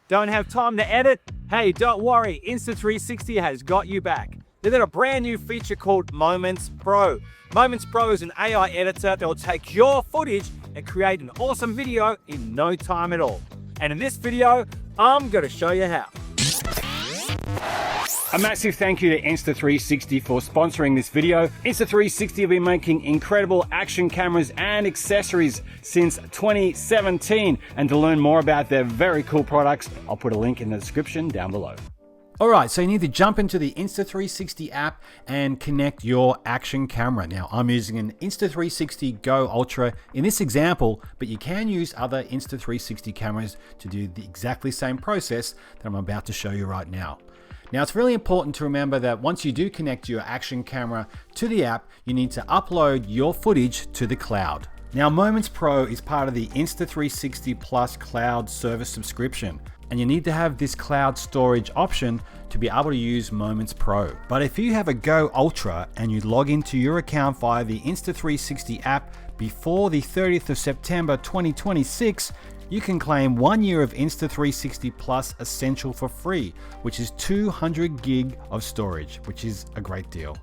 Don't have time to edit? Hey, don't worry, Insta360 has got you back. They've got a brand new feature called Moments Pro. Moments Pro is an AI editor that will take your footage and create an awesome video in no time at all. And in this video, I'm going to show you how. A massive thank you to Insta360 for sponsoring this video. Insta360 have been making incredible action cameras and accessories since 2017. And to learn more about their very cool products, I'll put a link in the description down below. Alright, so you need to jump into the Insta360 app and connect your action camera. Now, I'm using an Insta360 Go Ultra in this example, but you can use other Insta360 cameras to do the exactly same process that I'm about to show you right now. Now, it's really important to remember that once you do connect your action camera to the app, you need to upload your footage to the cloud. Now, Moments Pro is part of the Insta360 Plus cloud service subscription, and you need to have this cloud storage option to be able to use Moments Pro. But if you have a Go Ultra and you log into your account via the Insta360 app before the 30th of September 2026, you can claim 1 year of Insta360 Plus Essential for free, which is 200 gig of storage, which is a great deal.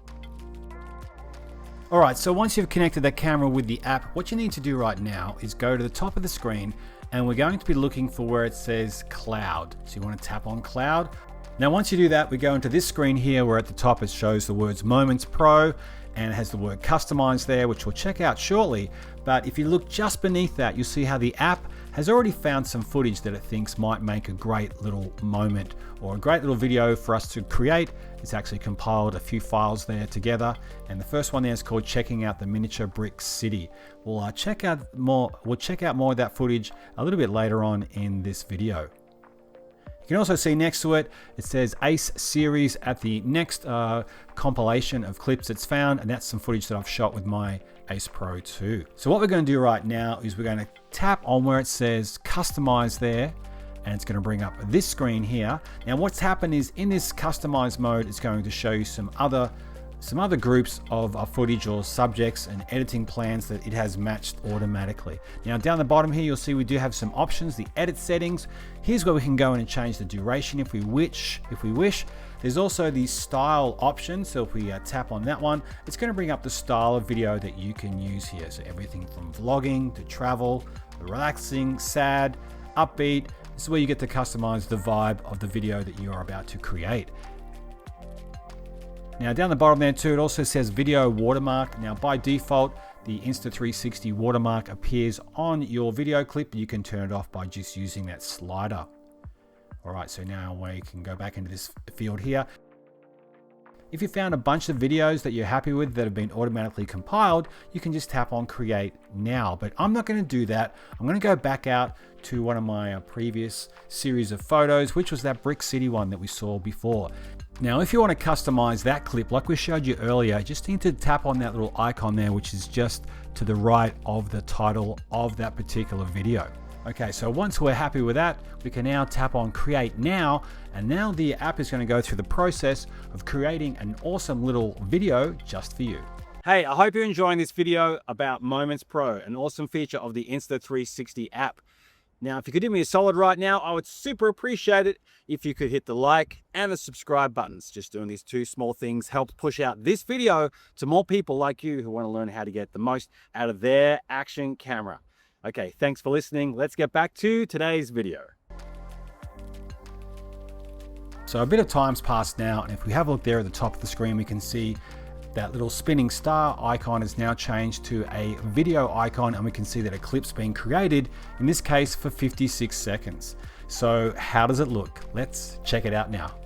Alright, so once you've connected that camera with the app, what you need to do right now is go to the top of the screen, and we're going to be looking for where it says Cloud. So you want to tap on Cloud. Now once you do that, we go into this screen here where at the top it shows the words Moments Pro, and it has the word Customize there, which we'll check out shortly. But if you look just beneath that, you'll see how the app has already found some footage that it thinks might make a great little moment or a great little video for us to create. It's actually compiled a few files there together, and the first one there is called Checking Out the Miniature Brick City. We'll check out more of that footage a little bit later on in this video. You can also see next to it, it says Ace Series at the next compilation of clips it's found, and that's some footage that I've shot with my Ace Pro 2. So what we're going to do right now is we're going to tap on where it says Customize there, and it's going to bring up this screen here. Now what's happened is in this customize mode, it's going to show you some other groups of footage or subjects and editing plans that it has matched automatically. Now down the bottom here, you'll see we do have some options, the edit settings. Here's where we can go in and change the duration if we wish. There's also the style option. So if we tap on that one, it's going to bring up the style of video that you can use here. So everything from vlogging to travel, relaxing, sad, upbeat. This is where you get to customize the vibe of the video that you are about to create. Now down the bottom there too, it also says video watermark. Now by default, the Insta360 watermark appears on your video clip, but you can turn it off by just using that slider. All right, so now we can go back into this field here. If you found a bunch of videos that you're happy with that have been automatically compiled, you can just tap on Create Now. But I'm not going to do that. I'm going to go back out to one of my previous series of photos, which was that Brick City one that we saw before. Now, if you want to customize that clip like we showed you earlier, you just need to tap on that little icon there, which is just to the right of the title of that particular video. Okay, so once we're happy with that, we can now tap on Create Now, and now the app is going to go through the process of creating an awesome little video just for you. Hey, I hope you're enjoying this video about Moments Pro, an awesome feature of the Insta360 app. Now, if you could do me a solid right now, I would super appreciate it if you could hit the like and the subscribe buttons. Just doing these two small things helps push out this video to more people like you who want to learn how to get the most out of their action camera. Okay, thanks for listening. Let's get back to today's video. So a bit of time's passed now, and if we have a look there at the top of the screen, we can see that little spinning star icon is now changed to a video icon, and we can see that a clip's being created, in this case for 56 seconds. So how does it look? Let's check it out now.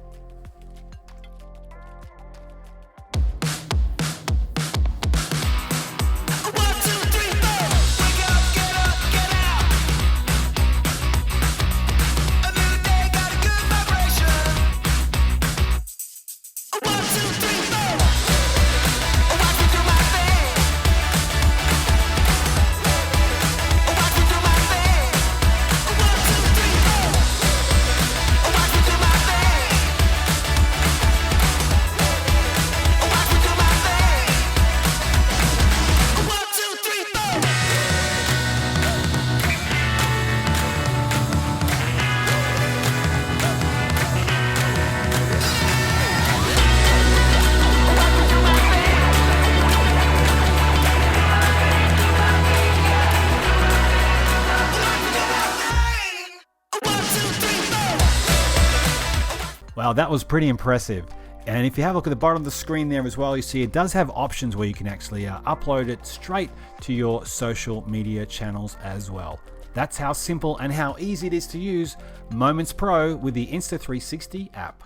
Wow, that was pretty impressive. And if you have a look at the bottom of the screen there as well, you see it does have options where you can actually upload it straight to your social media channels as well. That's how simple and how easy it is to use Moments Pro with the Insta360 app.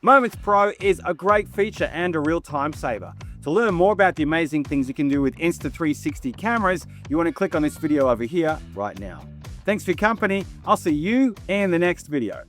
Moments Pro is a great feature and a real time saver. To learn more about the amazing things you can do with Insta360 cameras, you want to click on this video over here right now. Thanks for your company. I'll see you in the next video.